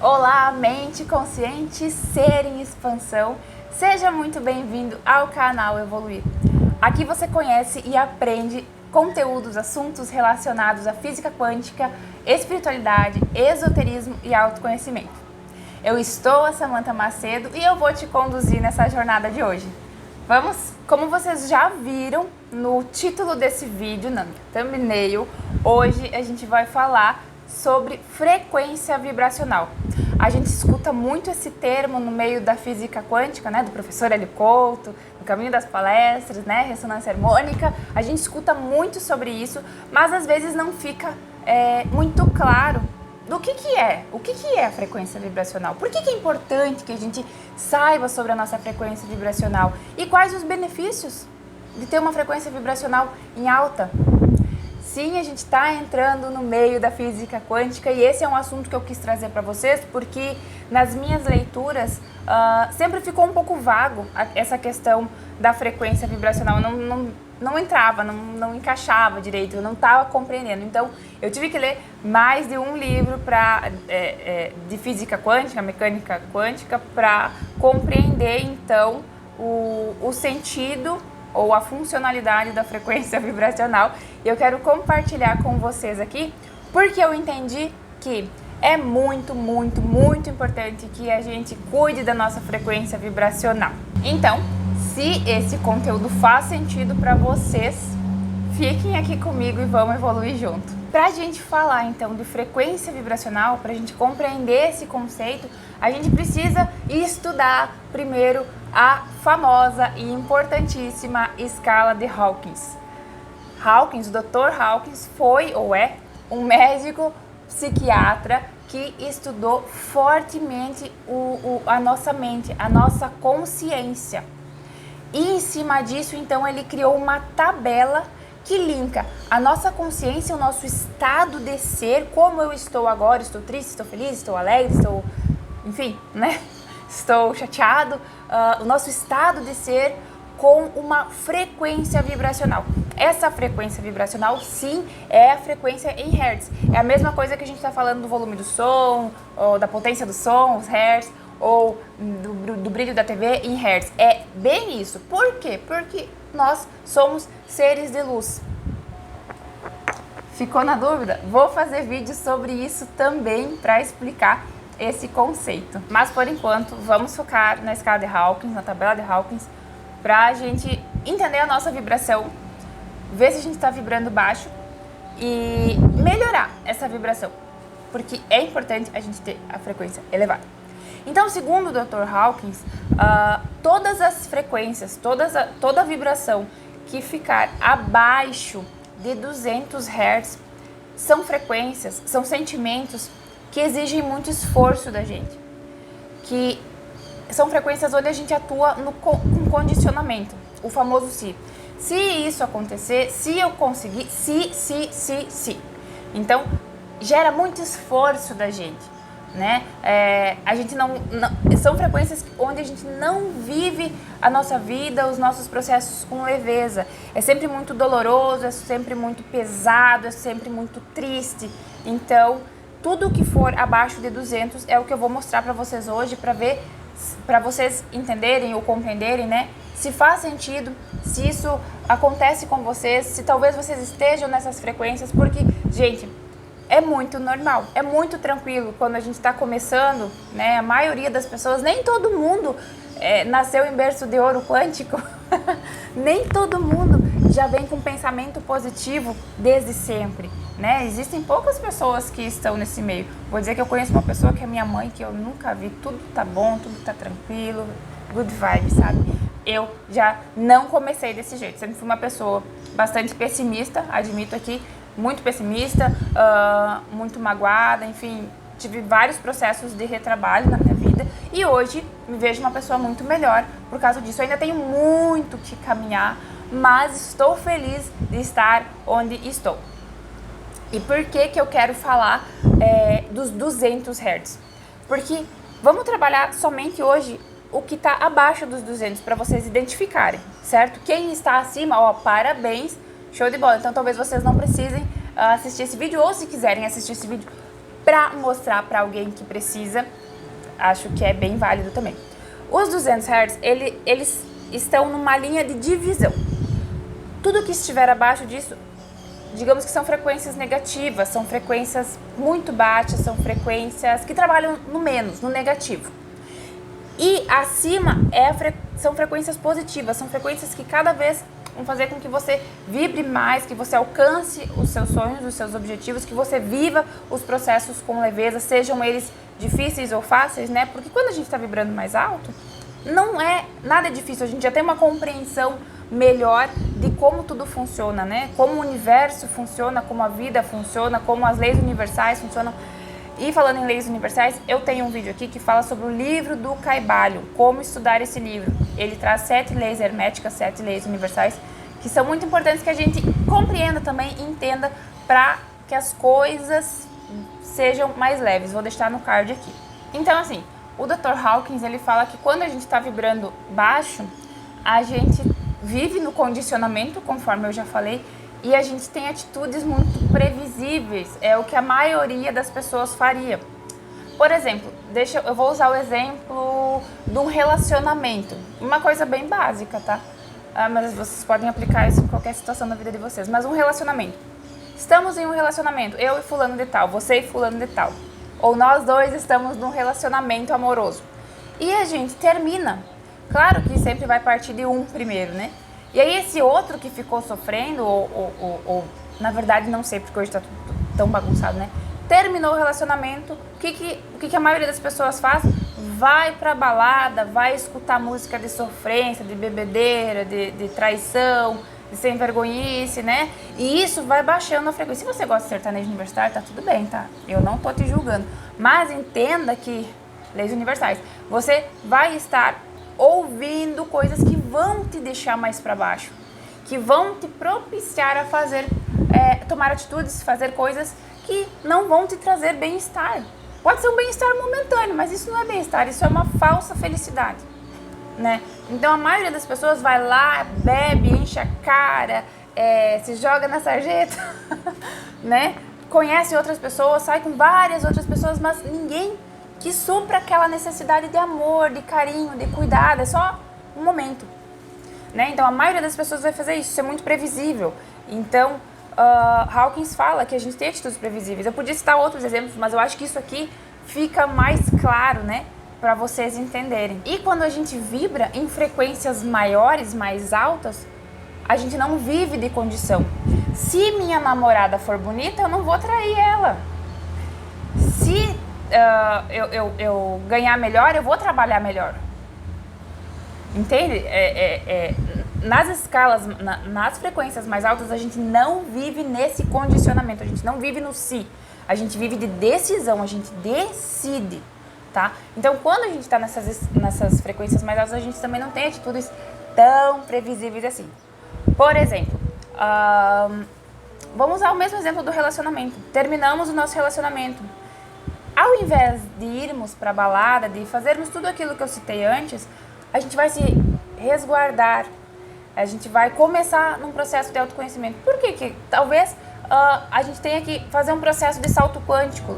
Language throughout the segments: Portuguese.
Olá, mente consciente, ser em expansão. Seja muito bem-vindo ao canal Evoluir. Aqui você conhece e aprende conteúdos, assuntos relacionados à física quântica, espiritualidade, esoterismo e autoconhecimento. Eu estou a Samantha Macedo e eu vou te conduzir nessa jornada de hoje. Vamos? Como vocês já viram no título desse vídeo, na thumbnail, hoje a gente vai falar sobre frequência vibracional. A gente escuta muito esse termo no meio da física quântica, né, do professor Hélio Couto, no caminho das palestras, né, ressonância harmônica. A gente escuta muito sobre isso, mas às vezes não fica muito claro do que é. O que é a frequência vibracional? Por que é importante que a gente saiba sobre a nossa frequência vibracional? E quais os benefícios de ter uma frequência vibracional em alta? Sim, a gente está entrando no meio da física quântica e esse é um assunto que eu quis trazer para vocês porque nas minhas leituras sempre ficou um pouco vago essa questão da frequência vibracional. Não entrava, não encaixava direito, eu não estava compreendendo. Então, eu tive que ler mais de um livro de física quântica, mecânica quântica, para compreender, então, o sentido ou a funcionalidade da frequência vibracional. E eu quero compartilhar com vocês aqui, porque eu entendi que é muito importante que a gente cuide da nossa frequência vibracional. Então, se esse conteúdo faz sentido para vocês, fiquem aqui comigo e vamos evoluir junto. Para a gente falar então de frequência vibracional, para a gente compreender esse conceito, a gente precisa estudar primeiro a famosa e importantíssima escala de Hawkins. Hawkins, o Dr. Hawkins foi ou é um médico psiquiatra que estudou fortemente a nossa mente, a nossa consciência. E em cima disso, então, ele criou uma tabela que linka a nossa consciência, o nosso estado de ser, como eu estou agora, estou triste, estou feliz, estou alegre, estou, enfim, né? Estou chateado, o nosso estado de ser com uma frequência vibracional. Essa frequência vibracional, sim, é a frequência em hertz. É a mesma coisa que a gente está falando do volume do som, ou da potência do som, os hertz, ou do brilho da TV em hertz. É bem isso. Por quê? Porque nós somos seres de luz. Ficou na dúvida? Vou fazer vídeo sobre isso também para explicar esse conceito. Mas por enquanto, vamos focar na escala de Hawkins, na tabela de Hawkins, para a gente entender a nossa vibração, ver se a gente está vibrando baixo e melhorar essa vibração, porque é importante a gente ter a frequência elevada. Então, segundo o Dr. Hawkins, todas as frequências, toda vibração que ficar abaixo de 200 Hz são frequências, são sentimentos que exigem muito esforço da gente, que são frequências onde a gente atua com condicionamento, o famoso se. Se isso acontecer, se eu conseguir, se. Então, gera muito esforço da gente, né? A gente são frequências onde a gente não vive a nossa vida, os nossos processos com leveza. É sempre muito doloroso, é sempre muito pesado, é sempre muito triste. Então, tudo que for abaixo de 200 é o que eu vou mostrar para vocês hoje, para vocês entenderem ou compreenderem, né? Se faz sentido, se isso acontece com vocês, se talvez vocês estejam nessas frequências, porque, gente, é muito normal, é muito tranquilo quando a gente está começando, né? A maioria das pessoas, nem todo mundo nasceu em berço de ouro quântico, nem todo mundo já vem com pensamento positivo desde sempre, né? Existem poucas pessoas que estão nesse meio. Vou dizer que eu conheço uma pessoa que é minha mãe, que eu nunca vi, tudo tá bom, tudo tá tranquilo, good vibe, sabe? Eu já não comecei desse jeito, sempre fui uma pessoa bastante pessimista, admito aqui, muito pessimista, muito magoada, enfim, tive vários processos de retrabalho na minha vida e hoje me vejo uma pessoa muito melhor por causa disso. Eu ainda tenho muito que caminhar, mas estou feliz de estar onde estou. E por que eu quero falar dos 200 Hz? Porque vamos trabalhar somente hoje o que está abaixo dos 200 para vocês identificarem, certo? Quem está acima, ó, parabéns, show de bola. Então talvez vocês não precisem assistir esse vídeo, ou se quiserem assistir esse vídeo, para mostrar para alguém que precisa, acho que é bem válido também. Os 200 Hz, eles estão numa linha de divisão. Tudo que estiver abaixo disso, digamos que são frequências negativas, são frequências muito baixas, são frequências que trabalham no menos, no negativo. E acima são frequências positivas, são frequências que cada vez vão fazer com que você vibre mais, que você alcance os seus sonhos, os seus objetivos, que você viva os processos com leveza, sejam eles difíceis ou fáceis, né? Porque quando a gente está vibrando mais alto, não é nada difícil, a gente já tem uma compreensão melhor de como tudo funciona, né? Como o universo funciona, como a vida funciona, como as leis universais funcionam. E falando em leis universais, eu tenho um vídeo aqui que fala sobre o livro do Caibalho, como estudar esse livro. Ele traz 7 leis herméticas, 7 leis universais, que são muito importantes que a gente compreenda também e entenda para que as coisas sejam mais leves. Vou deixar no card aqui. Então, assim, o Dr. Hawkins, ele fala que quando a gente está vibrando baixo, a gente vive no condicionamento, conforme eu já falei, e a gente tem atitudes muito previsíveis, é o que a maioria das pessoas faria. Por exemplo, eu vou usar o exemplo de um relacionamento, uma coisa bem básica, tá? Mas vocês podem aplicar isso em qualquer situação da vida de vocês, mas um relacionamento. Estamos em um relacionamento, eu e fulano de tal, você e fulano de tal, ou nós dois estamos num relacionamento amoroso, e a gente termina. Claro que sempre vai partir de um primeiro, né? E aí esse outro que ficou sofrendo, ou na verdade não sei, porque hoje tá tudo tão bagunçado, né? Terminou o relacionamento, o que a maioria das pessoas faz? Vai pra balada, vai escutar música de sofrência, de bebedeira, de traição, de sem vergonhice, né? E isso vai baixando a frequência. Se você gosta de sertanejo universitário, tá tudo bem, tá? Eu não tô te julgando. Mas entenda que, leis universais, você vai estar ouvindo coisas que vão te deixar mais para baixo, que vão te propiciar a tomar atitudes, fazer coisas que não vão te trazer bem-estar. Pode ser um bem-estar momentâneo, mas isso não é bem-estar, isso é uma falsa felicidade, né? Então a maioria das pessoas vai lá, bebe, enche a cara, se joga na sarjeta, né? Conhece outras pessoas, sai com várias outras pessoas, mas ninguém que supra aquela necessidade de amor, de carinho, de cuidado, é só um momento, né? Então a maioria das pessoas vai fazer isso é muito previsível. Então Hawkins fala que a gente tem atitudes previsíveis. Eu podia citar outros exemplos, mas eu acho que isso aqui fica mais claro, né, para vocês entenderem. E quando a gente vibra em frequências maiores, mais altas, a gente não vive de condição. Se minha namorada for bonita, eu não vou trair ela. Se eu ganhar melhor, eu vou trabalhar melhor. Entende? Nas escalas, nas frequências mais altas, a gente não vive nesse condicionamento, a gente não vive no si, a gente vive de decisão, a gente decide, tá? Então, quando a gente está nessas frequências mais altas, a gente também não tem atitudes tão previsíveis assim. Por exemplo, vamos usar o mesmo exemplo do relacionamento. Terminamos o nosso relacionamento. Ao invés de irmos para a balada, de fazermos tudo aquilo que eu citei antes, a gente vai se resguardar, a gente vai começar num processo de autoconhecimento. Por quê? Que talvez a gente tenha que fazer um processo de salto quântico.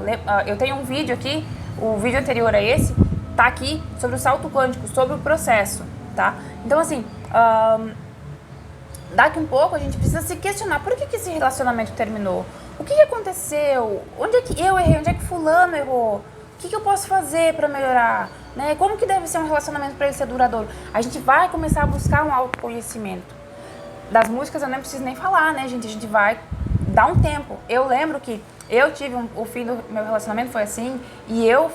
Eu tenho um vídeo aqui, o vídeo anterior a esse, tá aqui sobre o salto quântico, sobre o processo, tá? Então, assim, daqui um pouco a gente precisa se questionar, por que esse relacionamento terminou? O que aconteceu? Onde é que eu errei? Onde é que fulano errou? O que eu posso fazer para melhorar? Né? Como que deve ser um relacionamento para ele ser duradouro? A gente vai começar a buscar um autoconhecimento. Das músicas eu nem preciso nem falar, né, gente? A gente vai dar um tempo. Eu lembro que eu tive o fim do meu relacionamento foi assim, e eu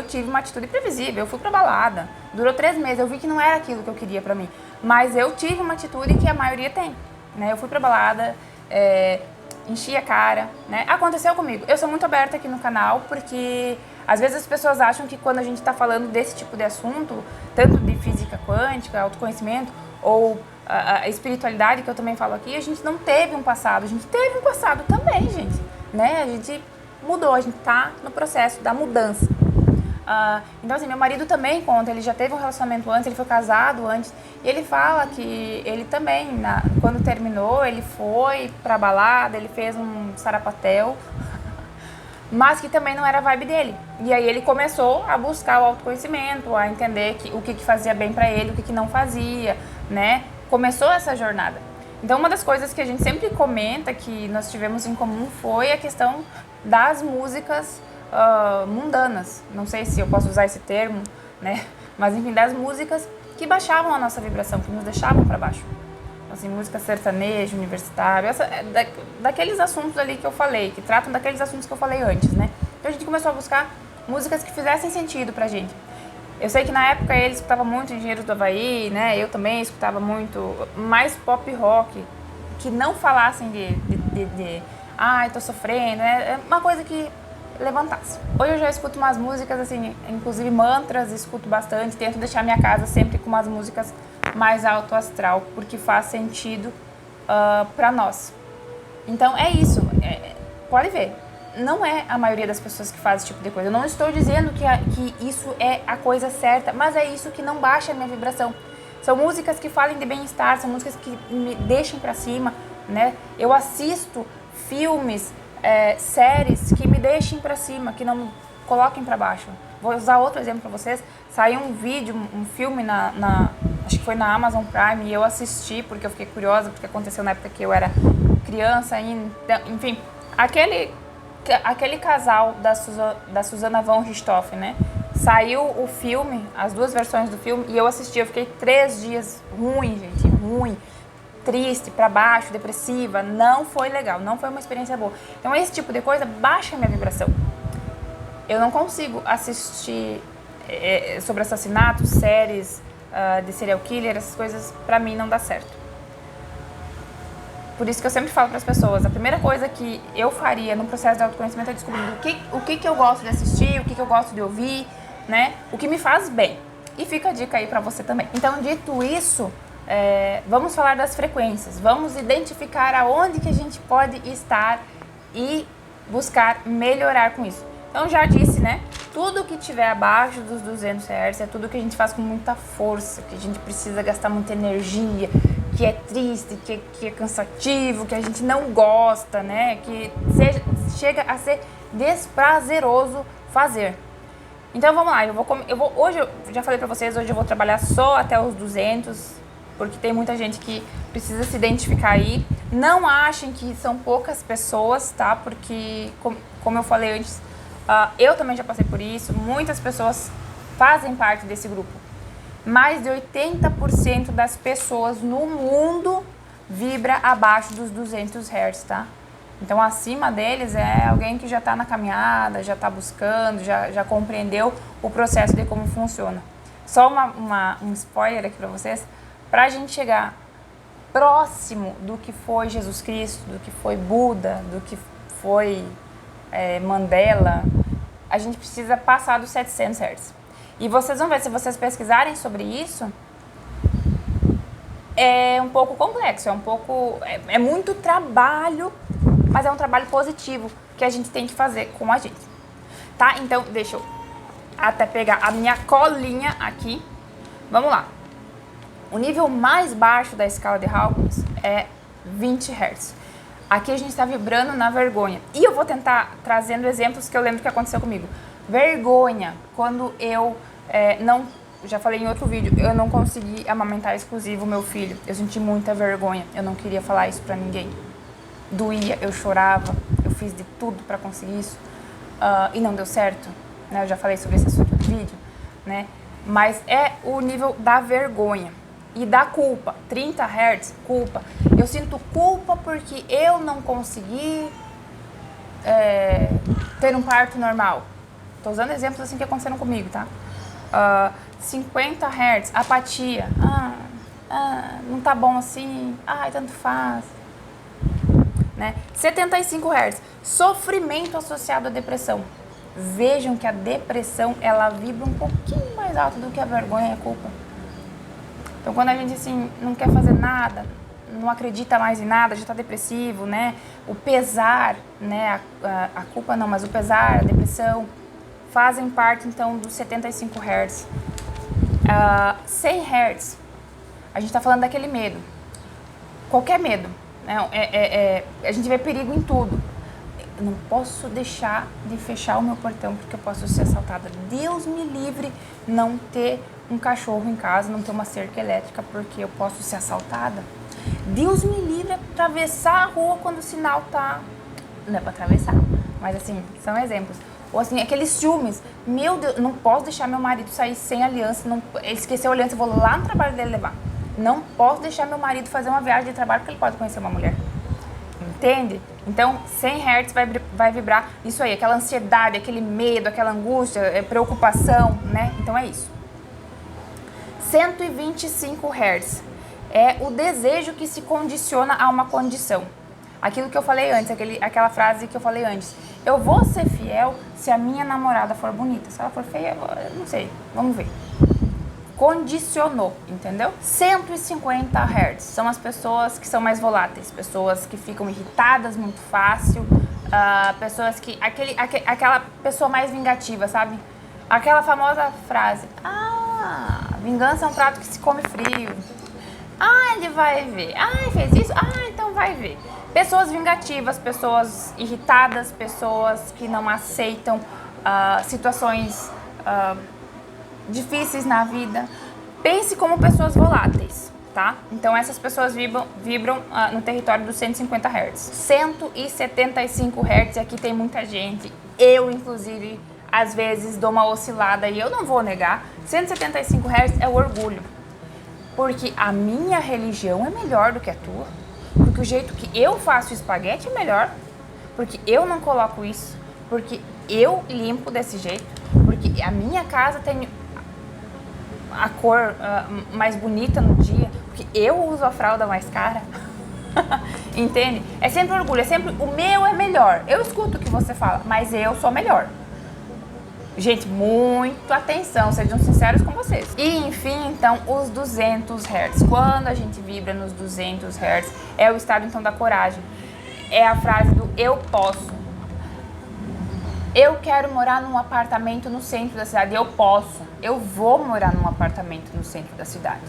tive uma atitude previsível. Eu fui pra balada, durou 3 meses, eu vi que não era aquilo que eu queria pra mim. Mas eu tive uma atitude que a maioria tem, né? Eu fui pra balada, enchi a cara, né? Aconteceu comigo. Eu sou muito aberta aqui no canal, porque às vezes as pessoas acham que quando a gente está falando desse tipo de assunto, tanto de física quântica, autoconhecimento, ou a espiritualidade, que eu também falo aqui, a gente não teve um passado. A gente teve um passado também, gente, né? A gente mudou, a gente tá no processo da mudança. Então, assim, meu marido também conta, ele já teve um relacionamento antes, ele foi casado antes, e ele fala que ele também, quando terminou, ele foi pra balada, ele fez um sarapatel, mas que também não era a vibe dele. E aí ele começou a buscar o autoconhecimento, a entender o que fazia bem pra ele, o que não fazia, né? Começou essa jornada. Então uma das coisas que a gente sempre comenta que nós tivemos em comum foi a questão das músicas mundanas. Não sei se eu posso usar esse termo, né? Mas enfim, das músicas que baixavam a nossa vibração, que nos deixavam pra baixo. Assim, música sertaneja, universitário, daqueles assuntos ali que eu falei, que tratam daqueles assuntos que eu falei antes, né? Então a gente começou a buscar músicas que fizessem sentido pra gente. Eu sei que na época ele escutava muito Engenheiros do Havaí, né? Eu também escutava muito mais pop rock, que não falassem ai, tô sofrendo, é uma coisa que levantasse. Hoje eu já escuto umas músicas, assim, inclusive mantras, escuto bastante, tento deixar minha casa sempre com umas músicas mais alto astral, porque faz sentido pra nós. Então é isso, pode ver, não é a maioria das pessoas que faz esse tipo de coisa. Eu não estou dizendo que isso é a coisa certa, mas é isso que não baixa a minha vibração. São músicas que falem de bem-estar, são músicas que me deixem pra cima, né? Eu assisto filmes, séries que me deixem pra cima, que não me coloquem pra baixo. Vou usar outro exemplo pra vocês. Saiu um vídeo, um filme acho que foi na Amazon Prime, e eu assisti porque eu fiquei curiosa, porque aconteceu na época que eu era criança ainda. Enfim, aquele casal da Susana von Richthofen, né? Saiu o filme, as duas versões do filme, e eu assisti. Eu fiquei 3 dias ruim, gente, ruim, triste, pra baixo, depressiva. Não foi legal, não foi uma experiência boa. Então esse tipo de coisa baixa a minha vibração. Eu não consigo assistir sobre assassinatos, séries de serial killer, essas coisas, pra mim não dá certo. Por isso que eu sempre falo para as pessoas, a primeira coisa que eu faria no processo de autoconhecimento é descobrir o que eu gosto de assistir, o que eu gosto de ouvir, né? O que me faz bem. E fica a dica aí para você também. Então, dito isso, vamos falar das frequências. Vamos identificar aonde que a gente pode estar e buscar melhorar com isso. Então, já disse, né? Tudo que tiver abaixo dos 200 Hz é tudo que a gente faz com muita força, que a gente precisa gastar muita energia, que é triste, que é cansativo, que a gente não gosta, né? Que chega a ser desprazeroso fazer. Então vamos lá, hoje eu já falei pra vocês, hoje eu vou trabalhar só até os 200, porque tem muita gente que precisa se identificar aí. Não achem que são poucas pessoas, tá? Porque, como eu falei antes, eu também já passei por isso, muitas pessoas fazem parte desse grupo. Mais de 80% das pessoas no mundo vibra abaixo dos 200 Hz, tá? Então, acima deles é alguém que já está na caminhada, já está buscando, já compreendeu o processo de como funciona. Só um spoiler aqui para vocês, para a gente chegar próximo do que foi Jesus Cristo, do que foi Buda, do que foi Mandela, a gente precisa passar dos 700 Hz. E vocês vão ver, se vocês pesquisarem sobre isso, é um pouco complexo, é muito trabalho, mas é um trabalho positivo que a gente tem que fazer com a gente, tá? Então, deixa eu até pegar a minha colinha aqui. Vamos lá. O nível mais baixo da escala de Hawkins é 20 Hz. Aqui a gente está vibrando na vergonha. E eu vou tentar trazendo exemplos que eu lembro que aconteceu comigo. Vergonha, quando eu já falei em outro vídeo, eu não consegui amamentar exclusivo o meu filho. Eu senti muita vergonha, eu não queria falar isso pra ninguém. Doía, eu chorava, eu fiz de tudo pra conseguir isso. E não deu certo, né? Eu já falei sobre esse assunto no vídeo, né? Mas é o nível da vergonha. E da culpa, 30 Hz, culpa. Eu sinto culpa porque eu não consegui ter um parto normal. Tô usando exemplos assim que aconteceram comigo, tá? 50 Hz, apatia. Não tá bom assim. Ai, tanto faz. Né? 75 Hz, sofrimento associado à depressão. Vejam que a depressão, ela vibra um pouquinho mais alto do que a vergonha e a culpa. Então, quando a gente, assim, não quer fazer nada, não acredita mais em nada, já está depressivo, né? O pesar, né? A culpa não, mas o pesar, a depressão, fazem parte, então, dos 75 Hz. 100 Hz, a gente está falando daquele medo. Qualquer medo, né? A gente vê perigo em tudo. Eu não posso deixar de fechar o meu portão porque eu posso ser assaltada. Deus me livre não ter um cachorro em casa, não ter uma cerca elétrica porque eu posso ser assaltada. Deus me livre atravessar a rua quando o sinal tá... Não é pra atravessar, mas assim, são exemplos. Ou assim, aqueles ciúmes. Meu Deus, não posso deixar meu marido sair sem aliança. Não, ele esqueceu a aliança, eu vou lá no trabalho dele levar. Não posso deixar meu marido fazer uma viagem de trabalho porque ele pode conhecer uma mulher. Entende? Então, 100 Hz vai vibrar isso aí, aquela ansiedade, aquele medo, aquela angústia, preocupação, né? Então é isso. 125 Hz é o desejo que se condiciona a uma condição. Aquilo que eu falei antes, aquela frase que eu falei antes. Eu vou ser fiel se a minha namorada for bonita. Se ela for feia, eu não sei. Vamos ver. Condicionou, entendeu? 150 Hz são as pessoas que são mais voláteis, pessoas que ficam irritadas muito fácil, pessoas que... aquela pessoa mais vingativa, sabe? Aquela famosa frase: vingança é um prato que se come frio. Ele vai ver. Fez isso? Então vai ver. Pessoas vingativas, pessoas irritadas, pessoas que não aceitam situações difíceis na vida. Pense como pessoas voláteis, tá? Então essas pessoas vibram no território dos 150 Hz. 175 Hz, aqui tem muita gente. Eu, inclusive, às vezes dou uma oscilada e eu não vou negar. 175 Hz é o orgulho. Porque a minha religião é melhor do que a tua. Porque o jeito que eu faço espaguete é melhor. Porque eu não coloco isso. Porque eu limpo desse jeito. Porque a minha casa tem a cor mais bonita no dia. Porque eu uso a fralda mais cara. Entende? É sempre orgulho. É sempre o meu é melhor. Eu escuto o que você fala, mas eu sou melhor. Gente, muito atenção, sejam sinceros com vocês. E enfim, então, os 200 Hz. Quando a gente vibra nos 200 Hz, é o estado então da coragem. É a frase do eu posso. Eu quero morar num apartamento no centro da cidade. Eu posso. Eu vou morar num apartamento no centro da cidade.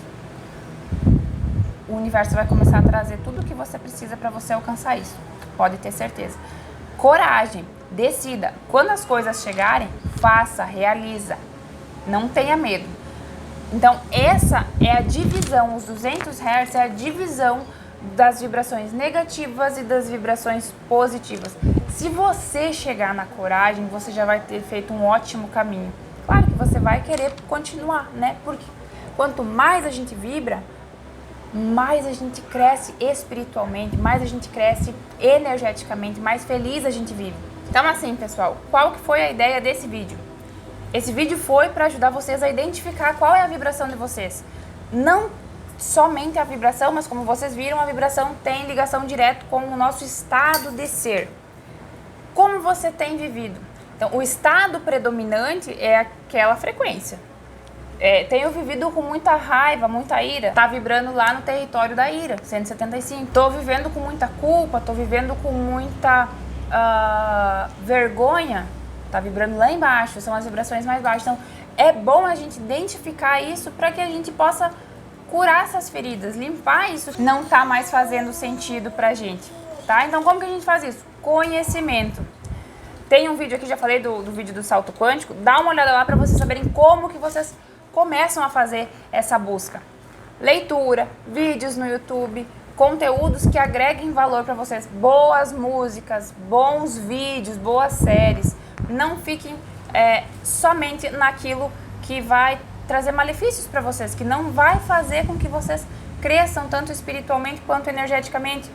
O universo vai começar a trazer tudo o que você precisa para você alcançar isso. Pode ter certeza. Coragem. Decida. Quando as coisas chegarem, faça, realiza. Não tenha medo. Então, essa é a divisão. Os 200 Hz é a divisão das vibrações negativas e das vibrações positivas. Se você chegar na coragem, você já vai ter feito um ótimo caminho. Claro que você vai querer continuar, né? Porque quanto mais a gente vibra, mais a gente cresce espiritualmente, mais a gente cresce energeticamente, mais feliz a gente vive. Então assim, pessoal, qual que foi a ideia desse vídeo? Esse vídeo foi para ajudar vocês a identificar qual é a vibração de vocês. Não somente a vibração, mas como vocês viram, a vibração tem ligação direta com o nosso estado de ser. Como você tem vivido? Então, o estado predominante é aquela frequência. Tenho vivido com muita raiva, muita ira. Tá vibrando lá no território da ira, 175. Tô vivendo com muita culpa, tô vivendo com muita vergonha. Tá vibrando lá embaixo, são as vibrações mais baixas. Então, é bom a gente identificar isso para que a gente possa curar essas feridas, limpar isso. Não tá mais fazendo sentido pra gente, tá? Então, como que a gente faz isso? Conhecimento. Tem um vídeo aqui, já falei do vídeo do salto quântico. Dá uma olhada lá para vocês saberem como que vocês começam a fazer essa busca. Leitura, vídeos no YouTube, conteúdos que agreguem valor para vocês. Boas músicas, bons vídeos, boas séries. Não fiquem somente naquilo que vai trazer malefícios para vocês, que não vai fazer com que vocês cresçam tanto espiritualmente quanto energeticamente.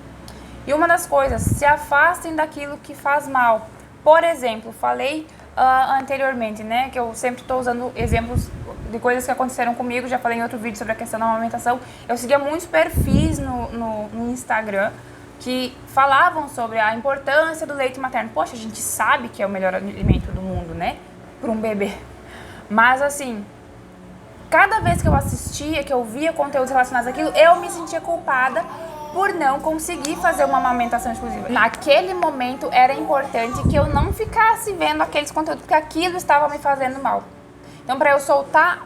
E uma das coisas, se afastem daquilo que faz mal. Por exemplo, falei anteriormente, né, que eu sempre estou usando exemplos de coisas que aconteceram comigo, já falei em outro vídeo sobre a questão da amamentação. Eu seguia muitos perfis no Instagram que falavam sobre a importância do leite materno. Poxa, a gente sabe que é o melhor alimento do mundo, né, para um bebê. Mas assim, cada vez que eu assistia, que eu via conteúdos relacionados àquilo, eu me sentia culpada por não conseguir fazer uma amamentação exclusiva. Naquele momento era importante que eu não ficasse vendo aqueles conteúdos, porque aquilo estava me fazendo mal. Então, para eu soltar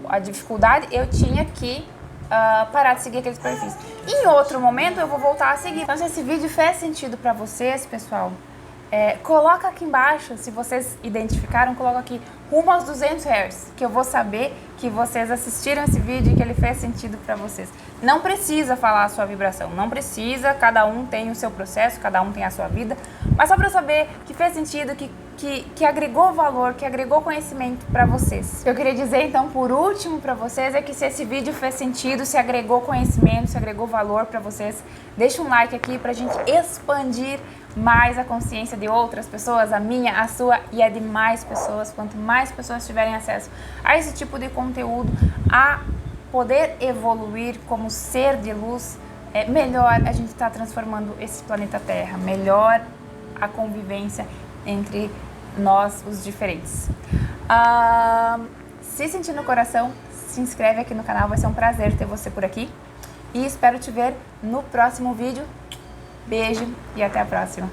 a dificuldade, eu tinha que parar de seguir aqueles perfis. Em outro momento, eu vou voltar a seguir. Então, se esse vídeo fez sentido para vocês, pessoal, Coloca aqui embaixo, se vocês identificaram, coloca aqui rumo aos 200 Hz, que eu vou saber que vocês assistiram esse vídeo e que ele fez sentido para vocês. Não precisa falar a sua vibração, não precisa, cada um tem o seu processo, cada um tem a sua vida, mas só para eu saber que fez sentido, que agregou valor, que agregou conhecimento para vocês. O que eu queria dizer então por último para vocês é que se esse vídeo fez sentido, se agregou conhecimento, se agregou valor para vocês, deixa um like aqui pra gente expandir mais a consciência de outras pessoas, a minha, a sua e a de mais pessoas. Quanto mais pessoas tiverem acesso a esse tipo de conteúdo, a poder evoluir como ser de luz, melhor a gente está transformando esse planeta Terra, melhor a convivência entre nós, os diferentes. Se sentir no coração, se inscreve aqui no canal, vai ser um prazer ter você por aqui. E espero te ver no próximo vídeo. Beijo e até a próxima.